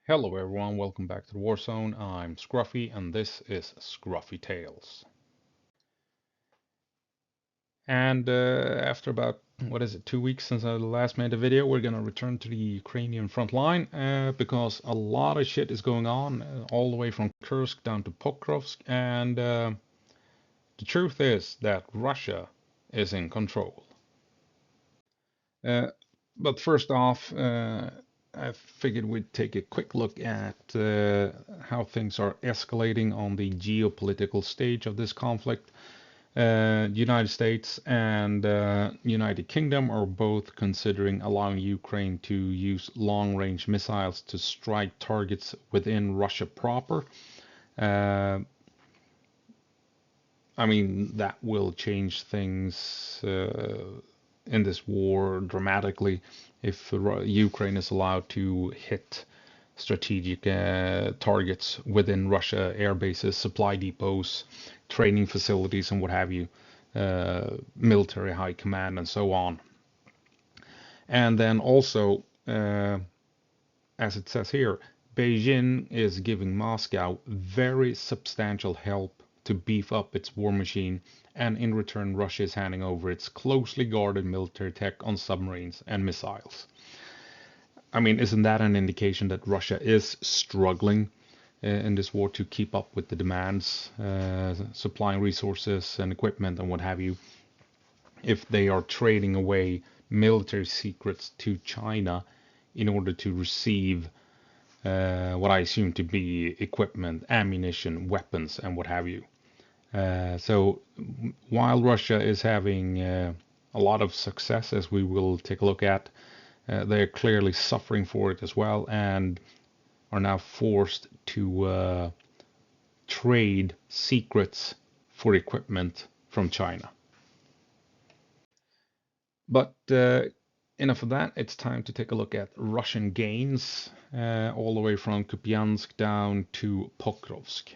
Hello everyone, welcome back to the War Zone. I'm Scruffy and this is Scruffy Tales. And after about, 2 weeks since I last made a video, we're gonna return to the Ukrainian front line because a lot of shit is going on all the way from Kursk down to Pokrovsk. And the truth is that Russia is in control. Uh, but first off, I figured we'd take a quick look at how things are escalating on the geopolitical stage of this conflict. The United States and United Kingdom are both considering allowing Ukraine to use long-range missiles to strike targets within Russia proper. I mean, that will change things in this war dramatically if Ukraine is allowed to hit strategic targets within Russia, air bases, supply depots, training facilities, and what have you, military high command, and so on. And then also, as it says here, Beijing is giving Moscow very substantial help to beef up its war machine, and in return, Russia is handing over its closely guarded military tech on submarines and missiles. I mean, isn't that an indication that Russia is struggling in this war to keep up with the demands, supplying resources and equipment and what have you, if they are trading away military secrets to China in order to receive what I assume to be equipment, ammunition, weapons, and what have you. So while Russia is having a lot of success, as we will take a look at, they're clearly suffering for it as well and are now forced to trade secrets for equipment from China. But enough of that. It's time to take a look at Russian gains all the way from Kupiansk down to Pokrovsk.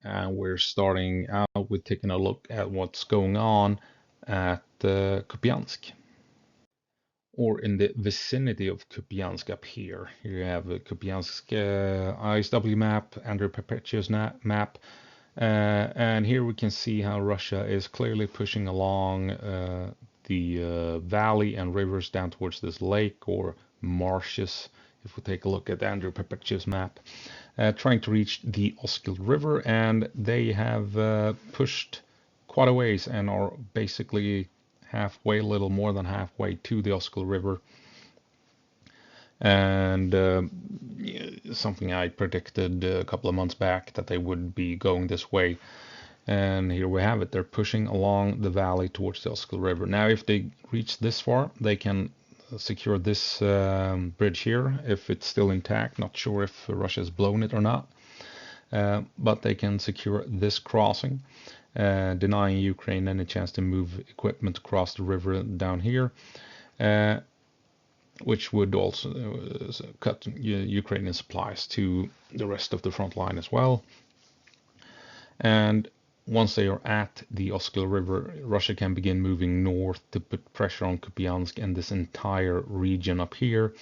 And we're starting out with taking a look at what's going on at Kupiansk, or in the vicinity of Kupiansk up here. Here you have a Kupiansk ISW map, Andrew Perpetua's map, and here we can see how Russia is clearly pushing along the valley and rivers down towards this lake or marshes. If we take a look at Andrew Perpetua's map, trying to reach the Oskil River, and they have pushed quite a ways and are basically halfway, a little more than halfway to the Oskil River. And something I predicted a couple of months back, that they would be going this way. And here we have it. They're pushing along the valley towards the Oskil River. Now, if they reach this far, they can secure this bridge here if it's still intact. Not sure if Russia has blown it or not, but they can secure this crossing, denying Ukraine any chance to move equipment across the river down here, which would also cut Ukrainian supplies to the rest of the front line as well. And once they are at the Oskil River, Russia can begin moving north to put pressure on Kupiansk and this entire region up here,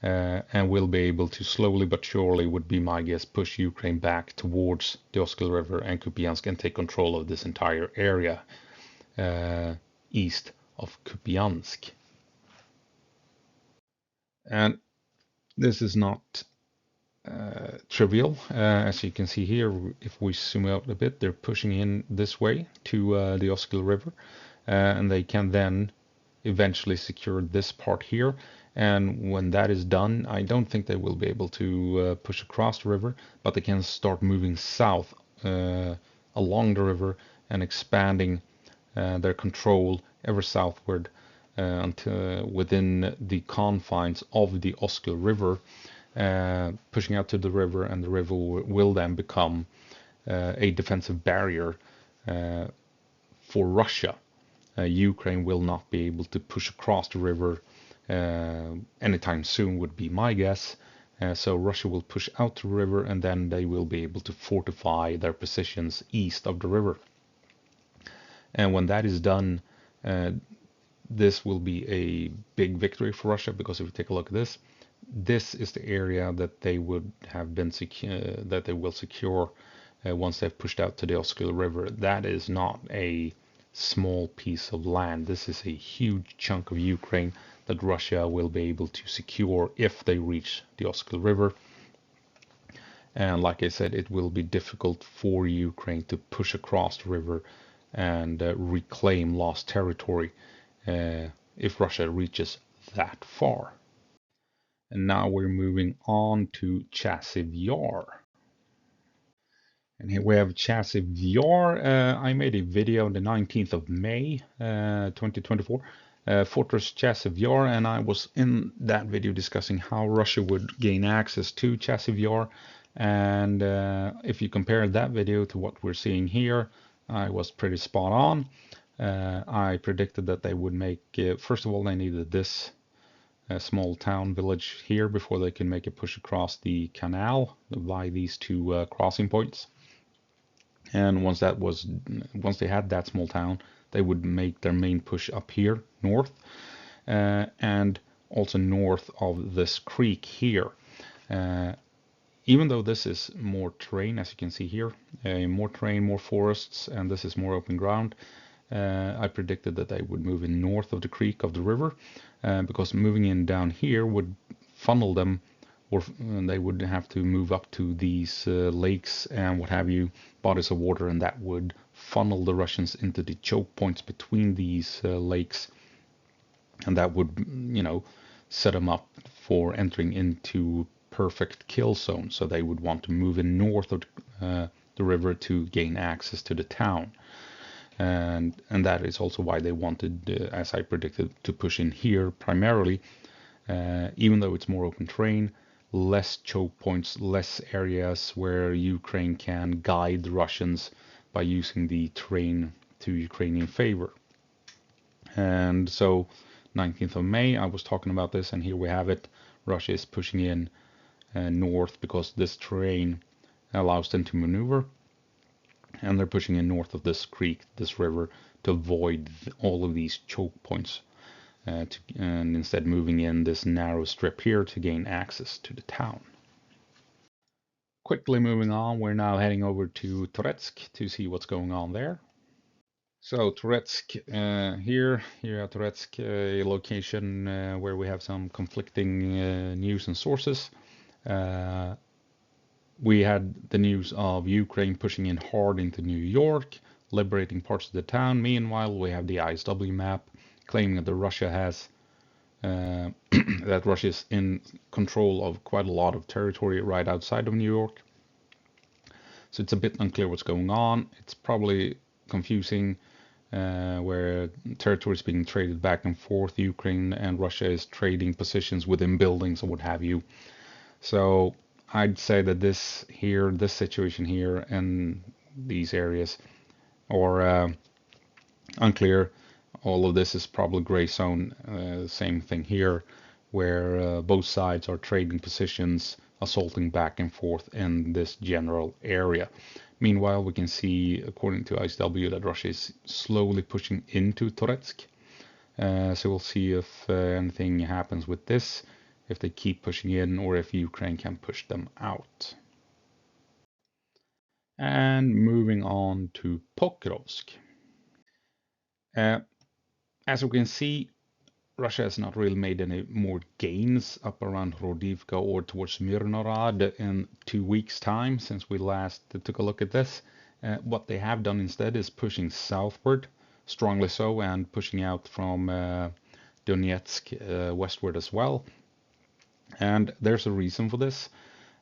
and will be able to slowly but surely, would be my guess, push Ukraine back towards the Oskil River and Kupiansk and take control of this entire area east of Kupiansk. And this is not trivial. As you can see here, if we zoom out a bit, they're pushing in this way to the Oskil River, and they can then eventually secure this part here. And when that is done, I don't think they will be able to push across the river, but they can start moving south along the river and expanding their control ever southward until within the confines of the Oskil River, pushing out to the river, and the river will then become a defensive barrier for Russia. Ukraine will not be able to push across the river anytime soon, would be my guess. So Russia will push out the river, and then they will be able to fortify their positions east of the river. And when that is done, this will be a big victory for Russia, because if you take a look at this, this is the area that they would have been that they will secure once they've pushed out to the Oskil River. That is not a small piece of land. This is a huge chunk of Ukraine that Russia will be able to secure if they reach the Oskil River. And like I said, it will be difficult for Ukraine to push across the river and reclaim lost territory if Russia reaches that far. And now we're moving on to Chasiv Yar. And here we have Chasiv Yar. I made a video on the 19th of May, 2024, Fortress Chasiv Yar, and I was in that video discussing how Russia would gain access to Chasiv Yar. And if you compare that video to what we're seeing here, I was pretty spot on. I predicted that they would make, first of all, they needed this small town village here before they can make a push across the canal by these two crossing points. And once they had that small town, they would make their main push up here north, and also north of this creek here. Even though this is more terrain, as you can see here, more terrain, more forests, and this is more open ground, I predicted that they would move in north of the creek of the river, because moving in down here would funnel them, or they would have to move up to these lakes and what have you, bodies of water, and that would funnel the Russians into the choke points between these lakes, and that would, set them up for entering into perfect kill zone. So they would want to move in north of the river to gain access to the town. And that is also why they wanted, as I predicted, to push in here primarily, even though it's more open terrain, less choke points, less areas where Ukraine can guide the Russians by using the terrain to Ukrainian favor. And so 19th of May, I was talking about this, and here we have it. Russia is pushing in north because this terrain allows them to maneuver. And they're pushing in north of this creek, this river, to avoid all of these choke points, and instead moving in this narrow strip here to gain access to the town. Quickly moving on, we're now heading over to Toretsk to see what's going on there. So Toretsk, here at Toretsk, a location where we have some conflicting news and sources. We had the news of Ukraine pushing in hard into New York, liberating parts of the town. Meanwhile, we have the ISW map claiming that Russia has that Russia is in control of quite a lot of territory right outside of New York. So it's a bit unclear what's going on. It's probably confusing, where territory is being traded back and forth. Ukraine and Russia is trading positions within buildings or what have you. So I'd say that this situation here and these areas are unclear. All of this is probably gray zone. Same thing here, where both sides are trading positions, assaulting back and forth in this general area. Meanwhile, we can see, according to ISW, that Russia is slowly pushing into Toretsk. So we'll see if anything happens with this, if they keep pushing in, or if Ukraine can push them out. And moving on to Pokrovsk. As we can see, Russia has not really made any more gains up around Rodivka or towards Mirnorad in 2 weeks' time since we last took a look at this. What they have done instead is pushing southward, strongly so, and pushing out from Donetsk westward as well. And there's a reason for this.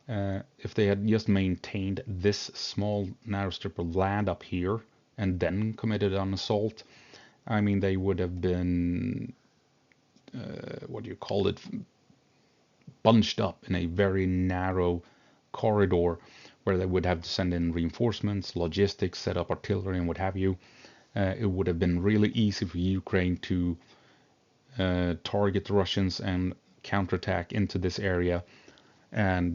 If they had just maintained this small narrow strip of land up here and then committed an assault, I mean, they would have been, bunched up in a very narrow corridor where they would have to send in reinforcements, logistics, set up artillery, and what have you. It would have been really easy for Ukraine to target the Russians and counterattack into this area, and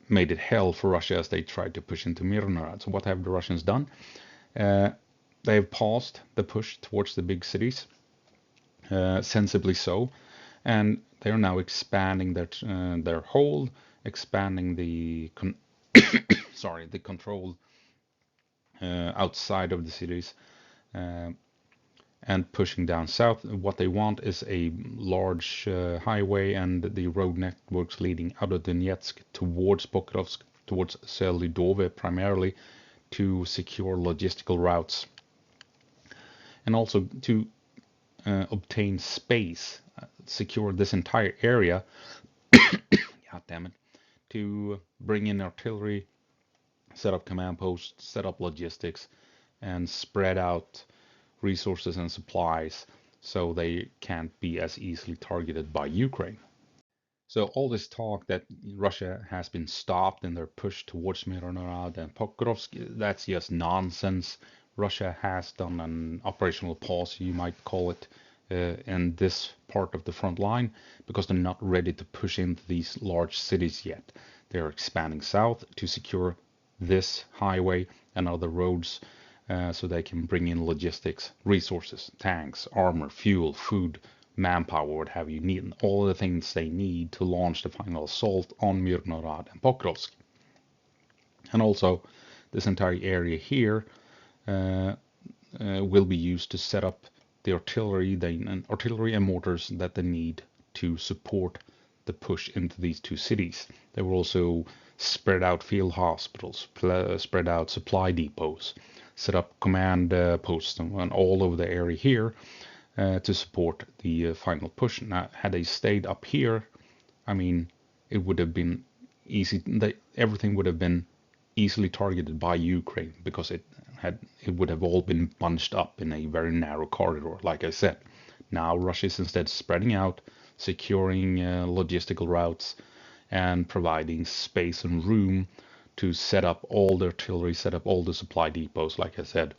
made it hell for Russia as they tried to push into Mirnorad. So what have the Russians done? They have paused the push towards the big cities, sensibly so, and they are now expanding their hold, expanding the the control outside of the cities, uh, and pushing down south. What they want is a large highway and the road networks leading out of Donetsk towards Pokrovsk, towards Selidove primarily, to secure logistical routes, and also to obtain space, secure this entire area. God damn it! To bring in artillery, set up command posts, set up logistics, and spread out resources and supplies so they can't be as easily targeted by Ukraine. So all this talk that Russia has been stopped in their push towards Mirnorad and Pokrovsk, that's just nonsense. Russia has done an operational pause, you might call it, in this part of the front line because they're not ready to push into these large cities yet. They're expanding south to secure this highway and other roads so they can bring in logistics, resources, tanks, armor, fuel, food, manpower, what have you, need all the things they need to launch the final assault on Mirnorad and Pokrovsk. And also, this entire area here will be used to set up the artillery, and mortars that they need to support the push into these two cities. They will also spread out field hospitals, spread out supply depots, set up command posts and all over the area here to support the final push. Now, had they stayed up here, I mean, it would have been easy. Everything would have been easily targeted by Ukraine because it would have all been bunched up in a very narrow corridor, like I said. Now Russia is instead spreading out, securing logistical routes, and providing space and room to set up all the artillery, set up all the supply depots, like I said,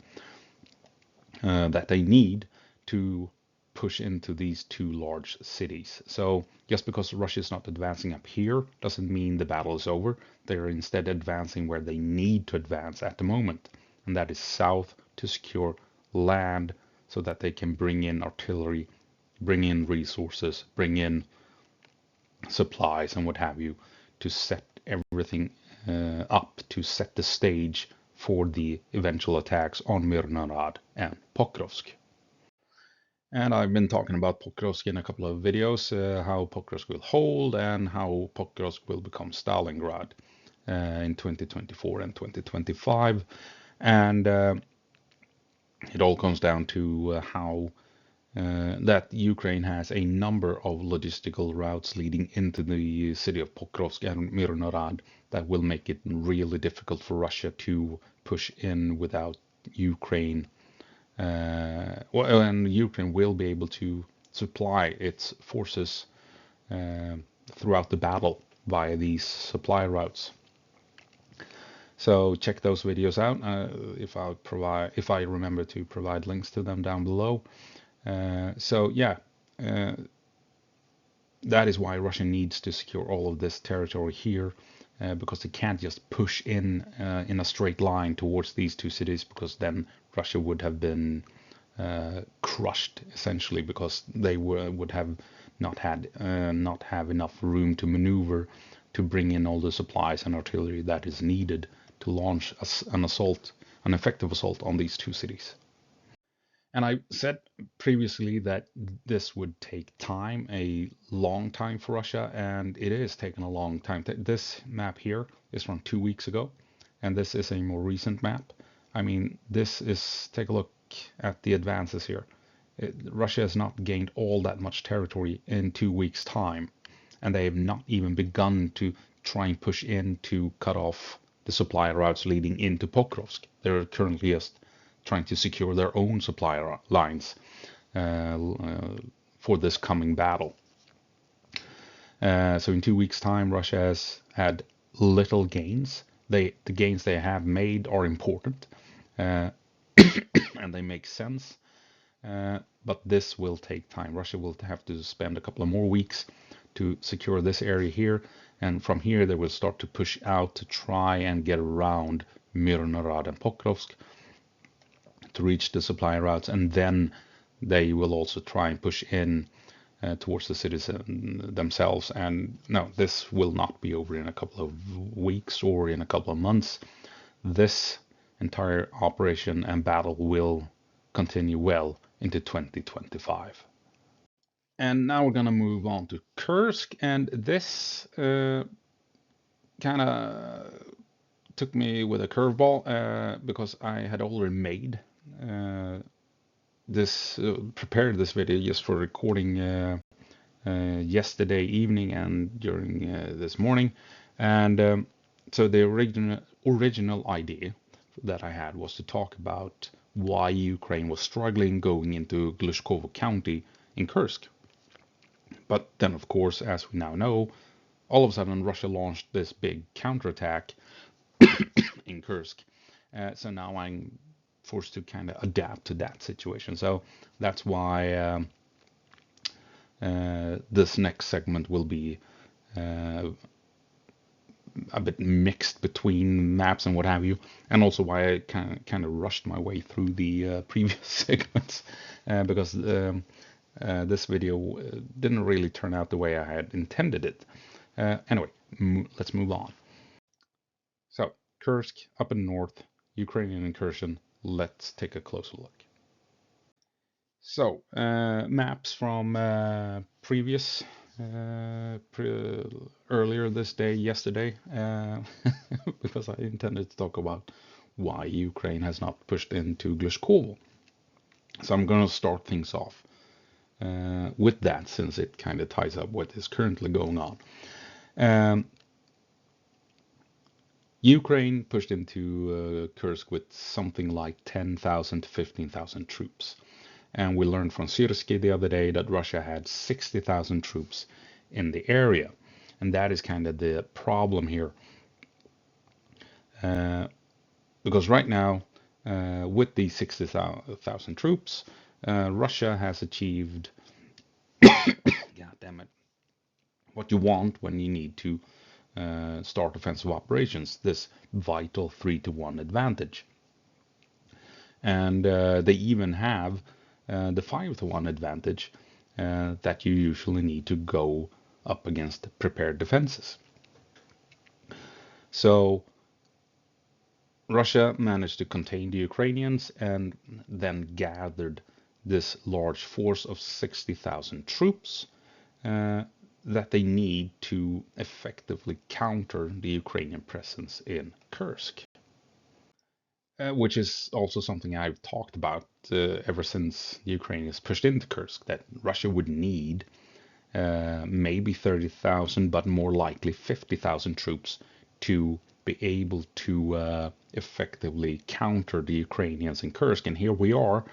that they need to push into these two large cities. So just because Russia is not advancing up here doesn't mean the battle is over. They're instead advancing where they need to advance at the moment, and that is south to secure land so that they can bring in artillery, bring in resources, bring in supplies and what have you to set everything up, to set the stage for the eventual attacks on Mirnorad and Pokrovsk. And I've been talking about Pokrovsk in a couple of videos, how Pokrovsk will hold and how Pokrovsk will become Stalingrad in 2024 and 2025. And it all comes down to how that Ukraine has a number of logistical routes leading into the city of Pokrovsk and Mirnorad that will make it really difficult for Russia to push in without Ukraine. And Ukraine will be able to supply its forces throughout the battle via these supply routes. So check those videos out. If I remember to provide links to them down below. That is why Russia needs to secure all of this territory here, because they can't just push in a straight line towards these two cities, because then Russia would have been crushed essentially, because they would have not have enough room to maneuver to bring in all the supplies and artillery that is needed to launch an effective assault on these two cities. And I said previously that this would take time, a long time for Russia, and it is taking a long time. This map here is from 2 weeks ago, and this is a more recent map. I mean, take a look at the advances here. Russia has not gained all that much territory in 2 weeks' time, and they have not even begun to try and push in to cut off the supply routes leading into Pokrovsk. They're currently just trying to secure their own supply lines for this coming battle. So in 2 weeks' time, Russia has had little gains. The gains they have made are important, and they make sense. But this will take time. Russia will have to spend a couple of more weeks to secure this area here, and from here they will start to push out to try and get around Mirnorad and Pokrovsk to reach the supply routes, and then they will also try and push in towards the citizen themselves. And no, this will not be over in a couple of weeks or in a couple of months. This entire operation and battle will continue well into 2025. And now we're gonna move on to Kursk, and this kind of took me with a curveball because I had already made prepared this video just for recording yesterday evening and during this morning, and so the original idea that I had was to talk about why Ukraine was struggling going into Glushkovo County in Kursk. But then, of course, as we now know, all of a sudden Russia launched this big counterattack in Kursk. So now I'm forced to kind of adapt to that situation. So that's why this next segment will be a bit mixed between maps and what have you, and also why I kind of rushed my way through the previous segments because this video didn't really turn out the way I had intended it. Anyway, let's move on. So, Kursk up in north, Ukrainian incursion. Let's take a closer look. So, maps from previous earlier this day, yesterday, because I intended to talk about why Ukraine has not pushed into Glushkovo. So I'm going to start things off with that, since it kind of ties up what is currently going on. Ukraine pushed into Kursk with something like 10,000 to 15,000 troops. And we learned from Syrskyi the other day that Russia had 60,000 troops in the area. And that is kind of the problem here. Because right now, with these 60,000 troops, Russia has achieved, God damn it, what you want when you need to start offensive operations, this vital 3-to-1 advantage. And they even have the 5-to-1 advantage that you usually need to go up against prepared defenses. So Russia managed to contain the Ukrainians and then gathered this large force of 60,000 troops that they need to effectively counter the Ukrainian presence in Kursk. Which is also something I've talked about ever since the Ukrainians pushed into Kursk, that Russia would need maybe 30,000, but more likely 50,000 troops to be able to effectively counter the Ukrainians in Kursk. And here we are,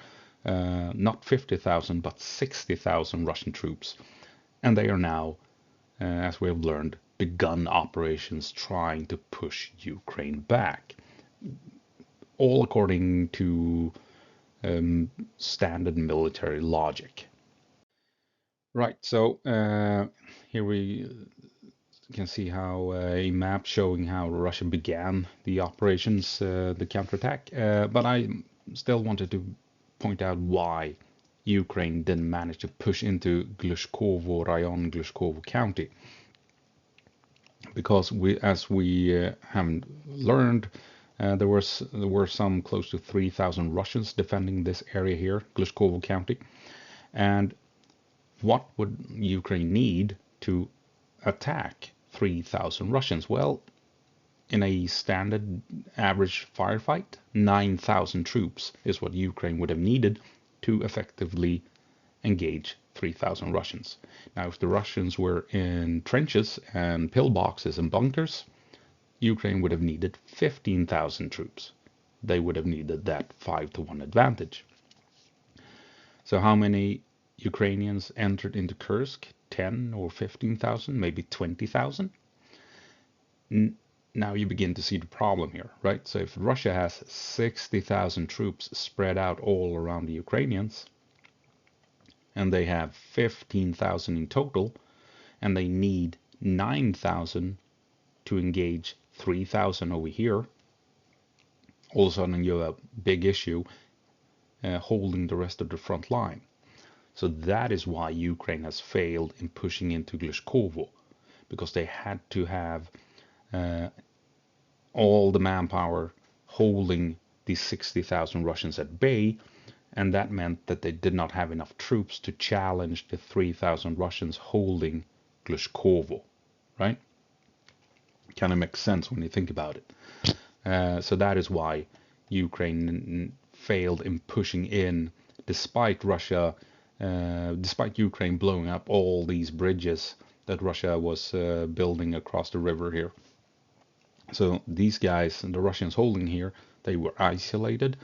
not 50,000, but 60,000 Russian troops. And they are now, as we have learned, begun operations trying to push Ukraine back. All according to standard military logic. Right, so here we can see how a map showing how Russia began the operations, the counterattack. But I still wanted to point out why Ukraine didn't manage to push into Glushkovo Rayon, Glushkovo County. Because as we haven't learned, there were some close to 3,000 Russians defending this area here, Glushkovo County. And what would Ukraine need to attack 3,000 Russians? Well, in a standard average firefight, 9,000 troops is what Ukraine would have needed to effectively engage 3,000 Russians. Now, if the Russians were in trenches and pillboxes and bunkers, Ukraine would have needed 15,000 troops. They would have needed that 5-to-1 advantage. So how many Ukrainians entered into Kursk? 10 or 15,000, maybe 20,000? Now you begin to see the problem here, right? So if Russia has 60,000 troops spread out all around the Ukrainians, and they have 15,000 in total, and they need 9,000 to engage 3,000 over here, all of a sudden you have a big issue holding the rest of the front line. So that is why Ukraine has failed in pushing into Glushkovo, because they had to have all the manpower holding these 60,000 Russians at bay, and that meant that they did not have enough troops to challenge the 3,000 Russians holding Glushkovo, right? Kind of makes sense when you think about it. So that is why Ukraine failed in pushing in, despite Ukraine blowing up all these bridges that Russia was building across the river here. So these guys, the Russians holding here, they were isolated,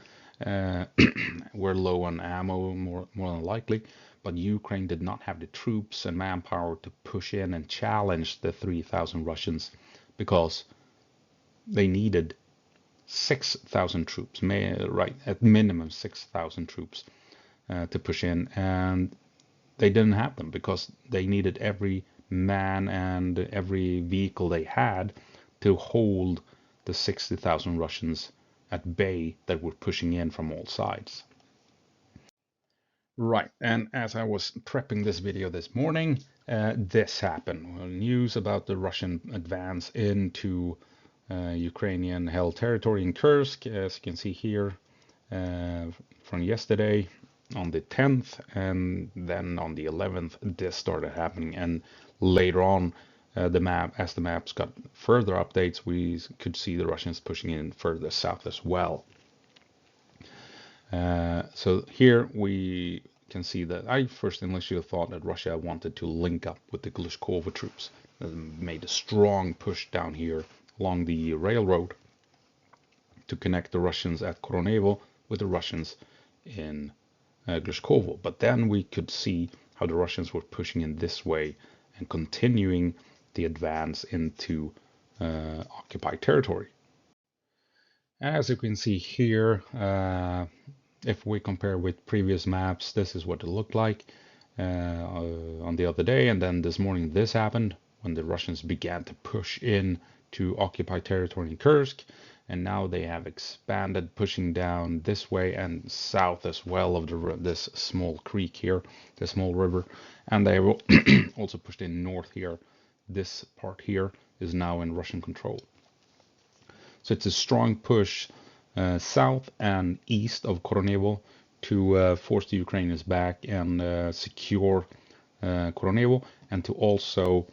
were low on ammo more than likely, but Ukraine did not have the troops and manpower to push in and challenge the 3,000 Russians, because they needed 6,000 troops, right, at minimum 6,000 troops to push in, and they didn't have them because they needed every man and every vehicle they had to hold the 60,000 Russians at bay that were pushing in from all sides. Right, and as I was prepping this video this morning, this happened. News about the Russian advance into Ukrainian held territory in Kursk, as you can see here, from yesterday on the 10th, and then on the 11th this started happening, and later on as the maps got further updates, we could see the Russians pushing in further south as well. So here we can see that I first initially thought that Russia wanted to link up with the Glushkovo troops, made a strong push down here along the railroad to connect the Russians at Koronevo with the Russians in Glushkovo. But then we could see how the Russians were pushing in this way and continuing the advance into occupied territory. As you can see here, if we compare with previous maps, this is what it looked like on the other day, and then this morning this happened when the Russians began to push in to occupied territory in Kursk, and now they have expanded, pushing down this way and south as well of this small creek here, the small river, and they will also pushed in north here. This part here is now in Russian control. So it's a strong push south and east of Koronevo to force the Ukrainians back and secure Koronevo, and to also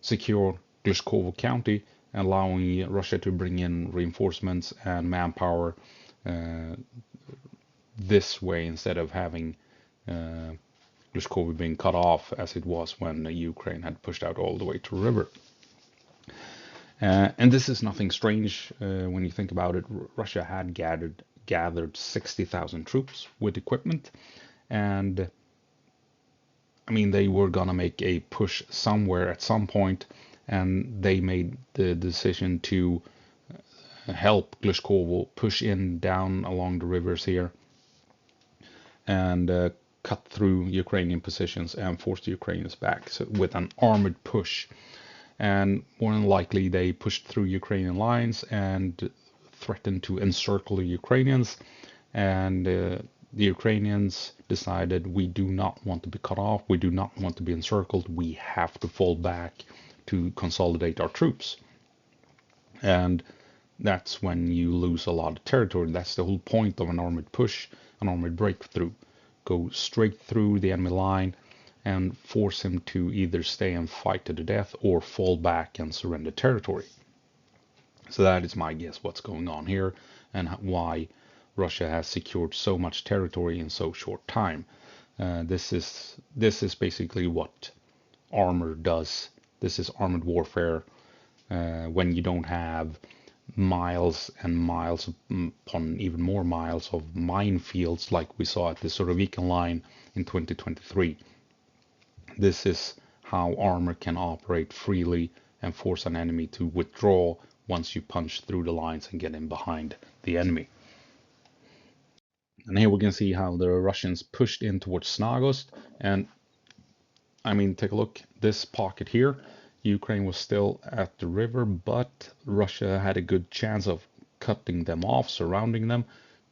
secure Glushkovo County, allowing Russia to bring in reinforcements and manpower this way, instead of having Glushkovo being cut off as it was when Ukraine had pushed out all the way to the river. And this is nothing strange when you think about it. Russia had gathered 60,000 troops with equipment, and I mean, they were gonna make a push somewhere at some point, and they made the decision to help Glushkovo push in down along the rivers here and cut through Ukrainian positions and force the Ukrainians back, so with an armored push. And more than likely they pushed through Ukrainian lines and threatened to encircle the Ukrainians, and the Ukrainians decided, we do not want to be cut off, we do not want to be encircled, we have to fall back to consolidate our troops. And that's when you lose a lot of territory. That's the whole point of an armored push, an armored breakthrough. Go straight through the enemy line and force him to either stay and fight to the death or fall back and surrender territory. So that is my guess what's going on here, and why Russia has secured so much territory in so short time. This is basically what armor does. This is armored warfare when you don't have miles and miles upon even more miles of minefields like we saw at the Surovikin line in 2023. This is how armor can operate freely and force an enemy to withdraw once you punch through the lines and get in behind the enemy. And here we can see how the Russians pushed in towards Snagost, and I mean, take a look, this pocket here, Ukraine was still at the river, but Russia had a good chance of cutting them off, surrounding them.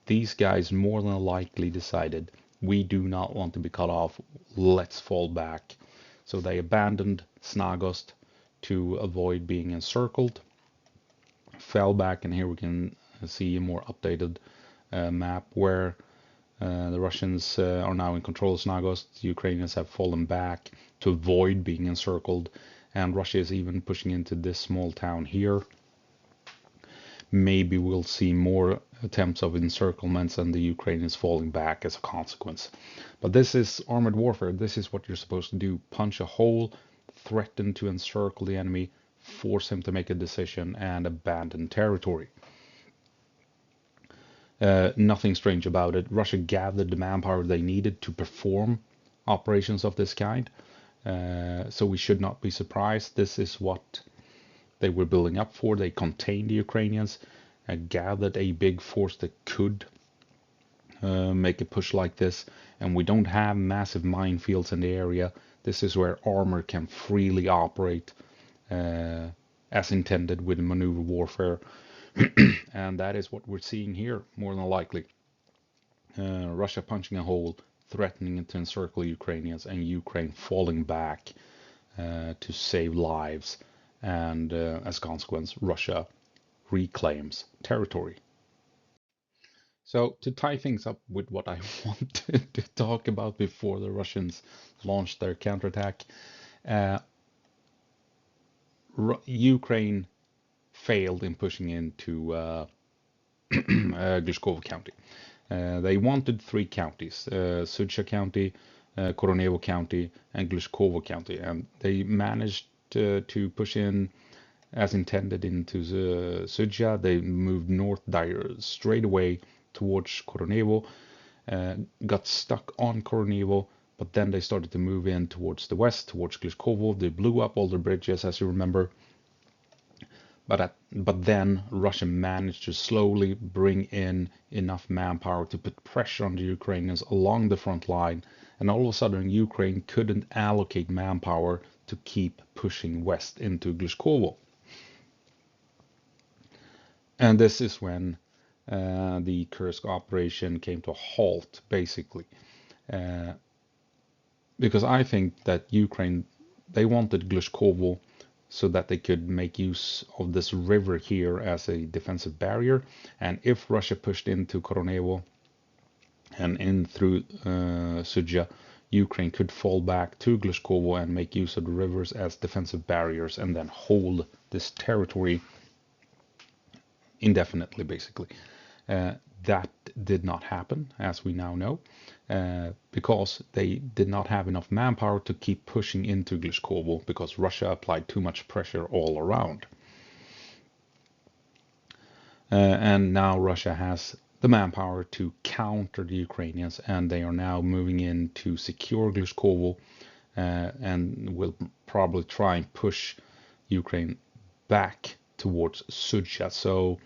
These guys more than likely decided, We do not want to be cut off. Let's fall back. So they abandoned Snagost to avoid being encircled, fell back, and here we can see a more updated map where the Russians are now in control of Snagost. The Ukrainians have fallen back to avoid being encircled, and Russia is even pushing into this small town here. Maybe we'll see more attempts of encirclements and the Ukrainians falling back as a consequence. But this is armored warfare. This is what you're supposed to do. Punch a hole, threaten to encircle the enemy, force him to make a decision, and abandon territory. Nothing strange about it. Russia gathered the manpower they needed to perform operations of this kind. So we should not be surprised. This is what they were building up for. They contained the Ukrainians, gathered a big force that could make a push like this. And we don't have massive minefields in the area. This is where armor can freely operate as intended with maneuver warfare. And that is what we're seeing here, more than likely. Russia punching a hole, threatening to encircle Ukrainians, and Ukraine falling back to save lives. And as a consequence, Russia reclaims territory. So to tie things up with what I wanted to talk about before the Russians launched their counterattack, Ukraine failed in pushing into Glushkovo County. They wanted 3 counties, Sudzha County, Koronevo County, and Glushkovo County, and they managed to push in as intended into Sudzha. They moved north straight away towards Koronevo, got stuck on Koronevo, but then they started to move in towards the west, towards Glushkovo. They blew up all the bridges, as you remember. But then Russia managed to slowly bring in enough manpower to put pressure on the Ukrainians along the front line, and all of a sudden Ukraine couldn't allocate manpower to keep pushing west into Glushkovo. And this is when the Kursk operation came to a halt, basically. Because I think that Ukraine, they wanted Glushkovo so that they could make use of this river here as a defensive barrier. And if Russia pushed into Koronevo and in through Sudzha, Ukraine could fall back to Glushkovo and make use of the rivers as defensive barriers and then hold this territory indefinitely, basically. That did not happen, as we now know, because they did not have enough manpower to keep pushing into Glushkovo because Russia applied too much pressure all around. And now Russia has the manpower to counter the Ukrainians, and they are now moving in to secure Glushkovo and will probably try and push Ukraine back towards Sudzha. So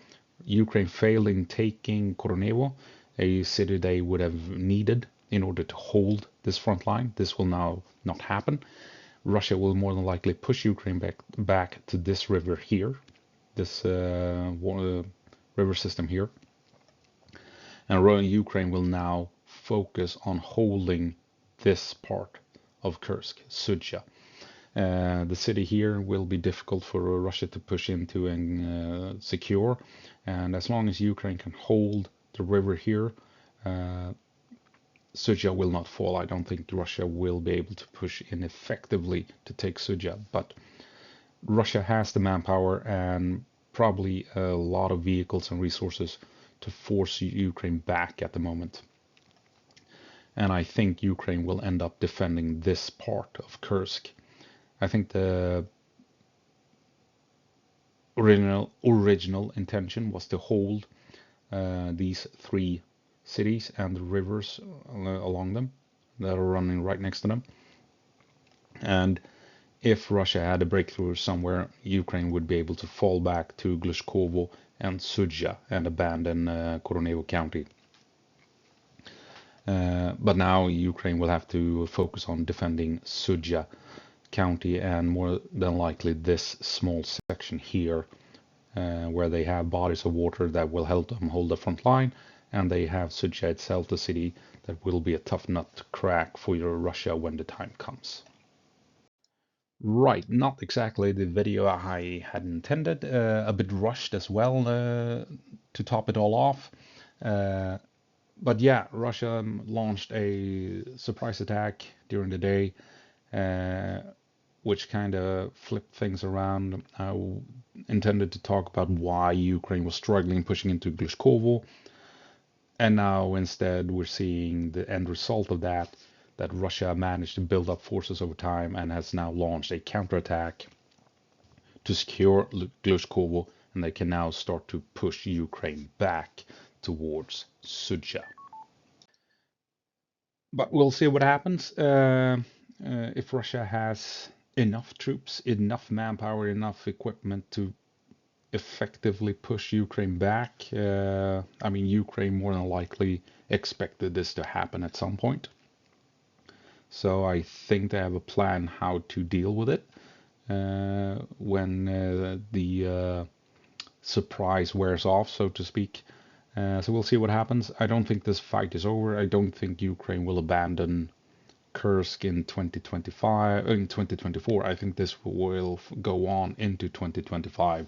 Ukraine failed in taking Koronevo, a city they would have needed in order to hold this front line. This will now not happen. Russia will more than likely push Ukraine back to this river here, this river system here. And Ukraine will now focus on holding this part of Kursk, Sudzha. The city here will be difficult for Russia to push into and secure. And as long as Ukraine can hold the river here, Sudzha will not fall. I don't think Russia will be able to push in effectively to take Sudzha. But Russia has the manpower and probably a lot of vehicles and resources to force Ukraine back at the moment. And I think Ukraine will end up defending this part of Kursk. I think the original intention was to hold these 3 cities and the rivers along them that are running right next to them. And if Russia had a breakthrough somewhere, Ukraine would be able to fall back to Glushkovo and Sudzha and abandon Koronevo County. But now Ukraine will have to focus on defending Sudzha County and more than likely this small section here where they have bodies of water that will help them hold the front line, and they have Sudzha itself, the city that will be a tough nut to crack for your Russia when the time comes. Right, not exactly the video I had intended. A bit rushed as well to top it all off. But yeah, Russia launched a surprise attack during the day, which kind of flipped things around. I intended to talk about why Ukraine was struggling pushing into Glushkovo, and now instead we're seeing the end result of that, that Russia managed to build up forces over time and has now launched a counterattack to secure Glushkovo, and they can now start to push Ukraine back towards Sudzha. But we'll see what happens. If Russia has enough troops, enough manpower, enough equipment to effectively push Ukraine back. I mean, Ukraine more than likely expected this to happen at some point. So I think they have a plan how to deal with it when the surprise wears off, so to speak. So we'll see what happens. I don't think this fight is over. I don't think Ukraine will abandon Kursk in 2025, in 2024. I think this will go on into 2025,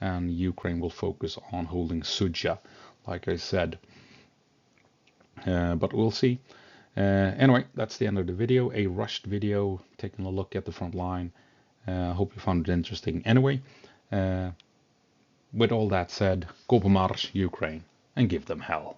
and Ukraine will focus on holding Sudzha, like I said. But we'll see. Anyway, that's the end of the video. A rushed video, taking a look at the front line. Hope you found it interesting. Anyway, with all that said, go på marsch, Ukraine, and give them hell.